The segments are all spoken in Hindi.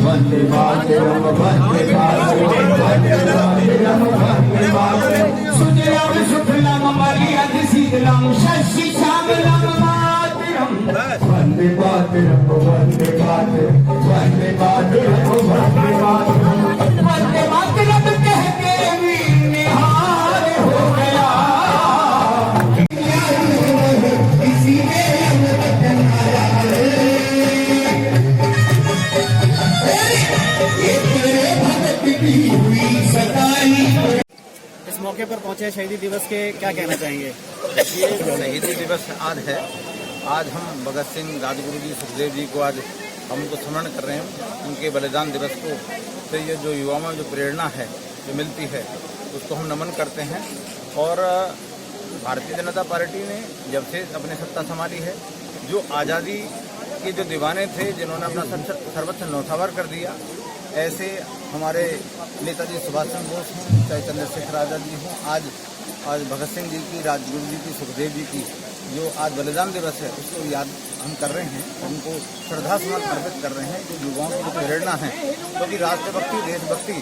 वंदे मातरम वंदे मातरम वंदे मातरम वंदे मातरम सुजलाम सुफलाम मलयज शीतलाम शशि श्यामलाम मातरम वंदे मातरम वंदे मातरम वंदे मातरम वंदे मातरम वंदे मातरम कह के वीर निहार हो गया इसी में इस मौके पर पहुंचे शहीदी दिवस के क्या कहना चाहेंगे? ये शहीदी दिवस आज है। आज हम भगत सिंह, राजगुरु जी, सुखदेव जी को आज हम उनको स्मरण कर रहे हैं। उनके बलिदान दिवस को से ये जो युवाओं में जो प्रेरणा है जो मिलती है उसको हम नमन करते हैं। और भारतीय जनता पार्टी ने जब से अपनी सत्ता संभाली है, जो आज़ादी के जो दीवाने थे, जिन्होंने अपना सर्वोच्च न्यौछावर कर दिया, ऐसे हमारे नेताजी सुभाष चंद्र बोस हों, चाहे चंद्रशेखर आज़ाद जी हों, आज भगत सिंह जी की, राजगुरु जी की, सुखदेव जी की जो आज बलिदान दिवस है उसको याद हम कर रहे हैं, उनको श्रद्धासुमन अर्पित कर रहे हैं। जो युवाओं की प्रेरणा है, क्योंकि राष्ट्रभक्ति, देशभक्ति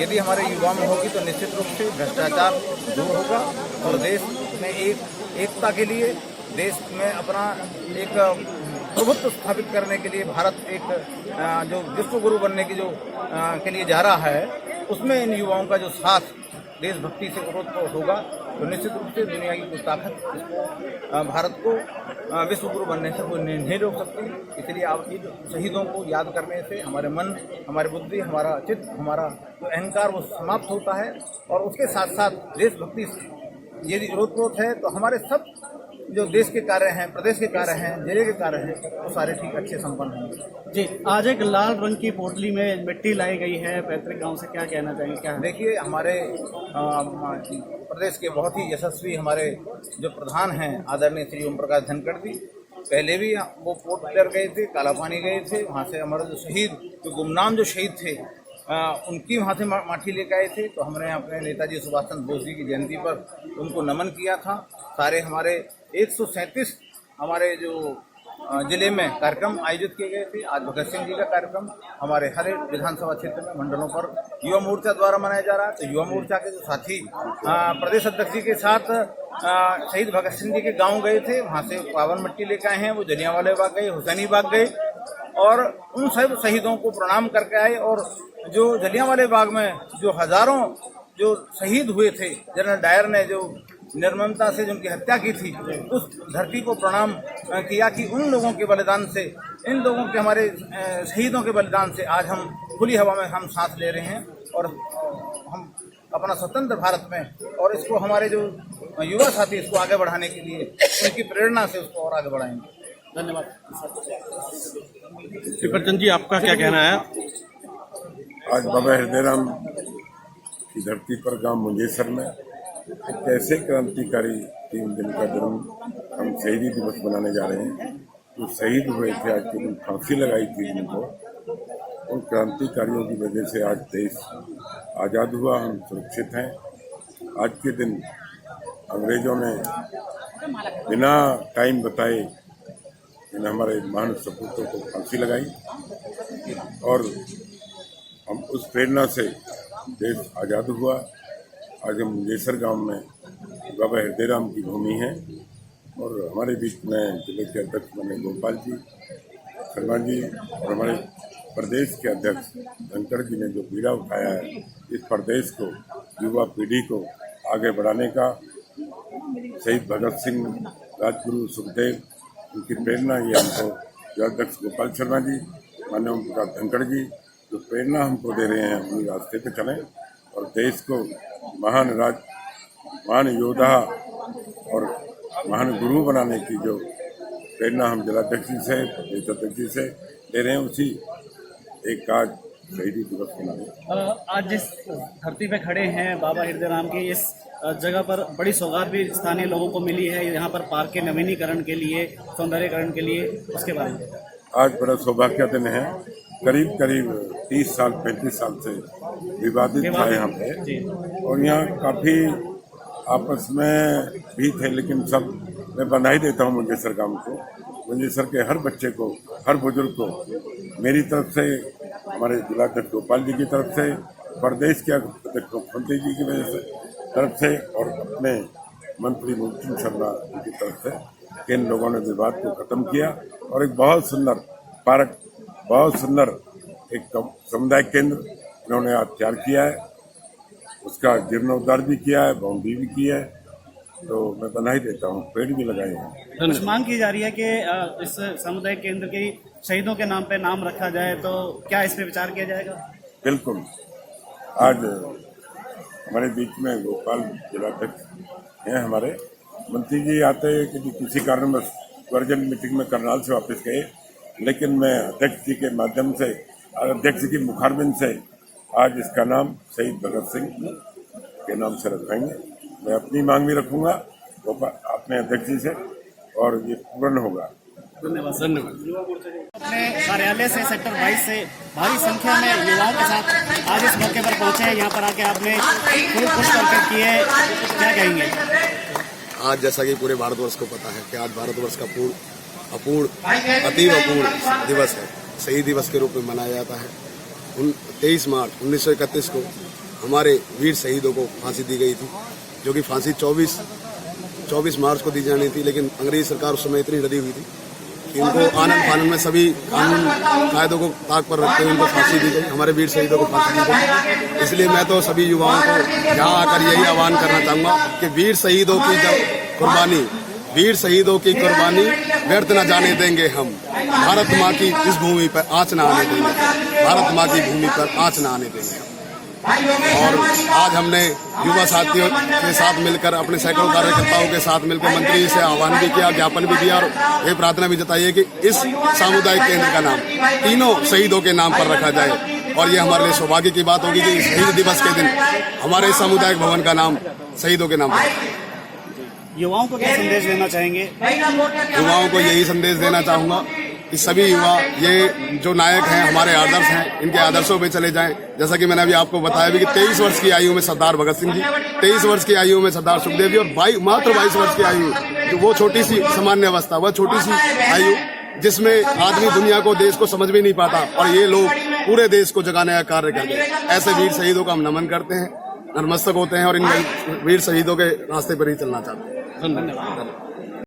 यदि हमारे युवाओं में होगी तो निश्चित रूप से भ्रष्टाचार दूर होगा और देश में एकता के लिए, देश में अपना एक प्रभुत्व स्थापित करने के लिए भारत एक जो विश्व गुरु बनने की जो के लिए जा रहा है, उसमें इन युवाओं का जो साथ देशभक्ति से ओतप्रोत होगा तो निश्चित रूप से दुनिया की कुछ ताकत इसको भारत को विश्व गुरु बनने से कोई नहीं रोक सकती। इसलिए आप इन शहीदों को याद करने से हमारे मन, हमारी बुद्धि, हमारा चित्त, हमारा जो अहंकार वो समाप्त होता है और उसके साथ साथ देशभक्ति यदि ओतप्रोत है तो हमारे सब जो देश के कार्य हैं, प्रदेश के कार्य हैं, जिले के कार्य हैं, वो सारे ठीक अच्छे संपन्न होंगे। जी, आज एक लाल रंग की पोटली में मिट्टी लाई गई है पैतृक गांव से, क्या कहना चाहेंगे? क्या देखिए, हमारे प्रदेश के बहुत ही यशस्वी हमारे जो प्रधान हैं आदरणीय श्री ओम प्रकाश धनखड़ जी, पहले भी वो पोर्ट गए थे, काला पानी गए थे, वहाँ से हमारे जो शहीद, जो गुमनाम जो शहीद थे, उनकी वहाँ से माटी लेकर आए थे। तो हमने अपने नेताजी सुभाष चंद्र बोस जी की जयंती पर उनको नमन किया था। सारे हमारे 137 हमारे जो जिले में कार्यक्रम आयोजित किए गए थे। आज भगत सिंह जी का कार्यक्रम हमारे हर एक विधानसभा क्षेत्र में मंडलों पर युवा मोर्चा द्वारा मनाया जा रहा है। तो युवा मोर्चा के जो साथी प्रदेश अध्यक्ष जी के साथ शहीद भगत सिंह जी के गांव गए थे, वहां से पावन मिट्टी लेकर आए हैं। वो जलियांवाला बाग गए, हुसैनी बाग गए और उन सब शहीदों को प्रणाम करके आए। और जो जलियांवाला बाग में जो हजारों जो शहीद हुए थे, जनरल डायर ने जो निर्ममता से जिनकी हत्या की थी, उस धरती को प्रणाम किया कि उन लोगों के बलिदान से, इन लोगों के, हमारे शहीदों के बलिदान से आज हम खुली हवा में हम सांस ले रहे हैं और हम अपना स्वतंत्र भारत में, और इसको हमारे जो युवा साथी इसको आगे बढ़ाने के लिए उनकी प्रेरणा से उसको और आगे बढ़ाएंगे। धन्यवाद। कृपाचंद जी, आपका क्या कहना है? आज बाबा हृदयराम की धरती पर गांव मुंजेसर में एक ऐसे क्रांतिकारी 3 दिन का दिन हम शहीदी दिवस मनाने जा रहे हैं। जो शहीद हुए थे, आज के दिन फांसी लगाई थी जिनको, उन क्रांतिकारियों की वजह से आज देश आज़ाद हुआ, हम सुरक्षित हैं। आज के दिन अंग्रेजों ने बिना टाइम बताए इन हमारे महान सपूतों को फांसी लगाई और हम उस प्रेरणा से देश आज़ाद हुआ। आज हम मुंजेसर गांव में बाबा हृदयराम की भूमि है और हमारे बीच में जिले के अध्यक्ष बने गोपाल जी, शर्मा जी और हमारे प्रदेश के अध्यक्ष धनखड़ जी ने जो बीड़ा उठाया है इस प्रदेश को, युवा पीढ़ी को आगे बढ़ाने का। शहीद भगत सिंह, राजगुरु, सुखदेव, उनकी प्रेरणा ये हमको, जो अध्यक्ष गोपाल शर्मा जी, माननीय ओम प्रकाश धनखड़ जी जो प्रेरणा हमको दे रहे हैं, उन्हीं रास्ते पे चलें और देश को महान योद्धा और महान गुरु बनाने की जो प्रेरणा हम जिलाध्यक्ष जी से, प्रदेश अध्यक्ष जी से ले रहे हैं, उसी एक आज शहीदी दिवस मनाने। आज जिस धरती पे खड़े हैं बाबा हृदयराम की, इस जगह पर बड़ी सौगात भी स्थानीय लोगों को मिली है यहाँ पर पार्क के नवीनीकरण के लिए, सौंदर्यकरण के लिए, उसके बारे में आज बड़ा सौभाग्य दिन है। करीब करीब 30 साल 35 साल से विवादित था यहाँ पे, और यहाँ काफी आपस में भी थे, लेकिन सब मैं बधाई देता हूँ मुंजेसर गांव को, मुंजेसर के हर बच्चे को, हर बुजुर्ग को, मेरी तरफ से, हमारे जिलाध्यक्ष गोपाल जी की तरफ से, प्रदेश के अध्यक्ष मुख्यमंत्री जी की वजह से तरफ से, और अपने मंत्री मूलचंद शर्मा जी की तरफ से, कि इन लोगों ने विवाद को खत्म किया और एक बहुत सुंदर पार्क, बहुत सुंदर एक समुदाय केंद्र इन्होंने आज तैयार किया है। उसका जीर्णोद्धार भी किया है, बाउंड्री भी की है, तो मैं बधाई देता हूँ। पेड़ भी लगाए हैं। कुछ मांग की जा रही है कि इस समुदाय केंद्र के शहीदों के नाम पे नाम रखा जाए, तो क्या इस पे विचार किया जाएगा? बिल्कुल। आज हमारे बीच में गोपाल जिलाध्यक्ष हैं, हमारे मंत्री जी आते कि किसी कारणवश अर्जेंट मीटिंग में करनाल से वापस गए, लेकिन मैं अध्यक्ष जी के माध्यम से, अध्यक्ष की मुखारबिंद से आज इसका नाम शहीद भगत सिंह के नाम से रखाएंगे। मैं अपनी मांग भी रखूंगा अपने अध्यक्ष जी से, और ये पूर्ण होगा। धन्यवाद। अपने कार्यालय से सेक्टर 22 से भारी संख्या में युवाओं के साथ आज इस मौके पर पहुंचे हैं। यहाँ पर आके आपने फूल पुष्प अर्पित किए, क्या कहेंगे? आज जैसा कि पूरे भारतवर्ष को पता है कि आज भारतवर्ष का अतीव अपूर्ण दिवस है, शहीद दिवस के रूप में मनाया जाता है। 23 मार्च 1931 को हमारे वीर शहीदों को फांसी दी गई थी, जो कि फांसी 24 मार्च को दी जानी थी, लेकिन अंग्रेज सरकार उस समय इतनी डरी हुई थी कि इनको आनंद फानंद में सभी कानून कायदों को ताक पर रखते हुए उनको फांसी दी गई, हमारे वीर शहीदों को फांसी दी गई। इसलिए मैं तो सभी युवाओं को यहाँ आकर यही आह्वान करना चाहूंगा कि वीर शहीदों की कुर्बानी व्यर्थ न जाने देंगे हम। भारत माँ की इस भूमि पर आँच न आने देंगे, भारत माँ की भूमि पर आँच न आने देंगे। और आज हमने युवा साथियों के साथ मिलकर, अपने सैकड़ों कार्यकर्ताओं के साथ मिलकर मंत्री जी से आह्वान भी किया, ज्ञापन भी दिया, और ये प्रार्थना भी जताई है कि इस सामुदायिक केंद्र का नाम तीनों शहीदों के नाम पर रखा जाए। और ये हमारे लिए सौभाग्य की बात होगी कि शहीद दिवस के दिन हमारे सामुदायिक भवन का नाम शहीदों के नाम पर। युवाओं को क्या संदेश देना चाहेंगे? युवाओं को यही संदेश देना चाहूंगा कि सभी युवा, ये जो नायक हैं, हमारे आदर्श हैं, इनके आदर्शों पे चले जाएं। जैसा कि मैंने अभी आपको बताया भी कि 23 वर्ष की आयु में सरदार भगत सिंह जी, 23 वर्ष की आयु में सरदार सुखदेव जी, और मात्र 22 वर्ष की आयु, जो वो छोटी सी सामान्य अवस्था, वह छोटी सी आयु जिसमें आदमी दुनिया को, देश को समझ भी नहीं पाता, और ये लोग पूरे देश को जगाने का कार्य करते हैं। ऐसे वीर शहीदों का हम नमन करते हैं, नतमस्तक होते हैं, और इन वीर शहीदों के रास्ते पर ही चलना चाहते हैं। धन्यवाद।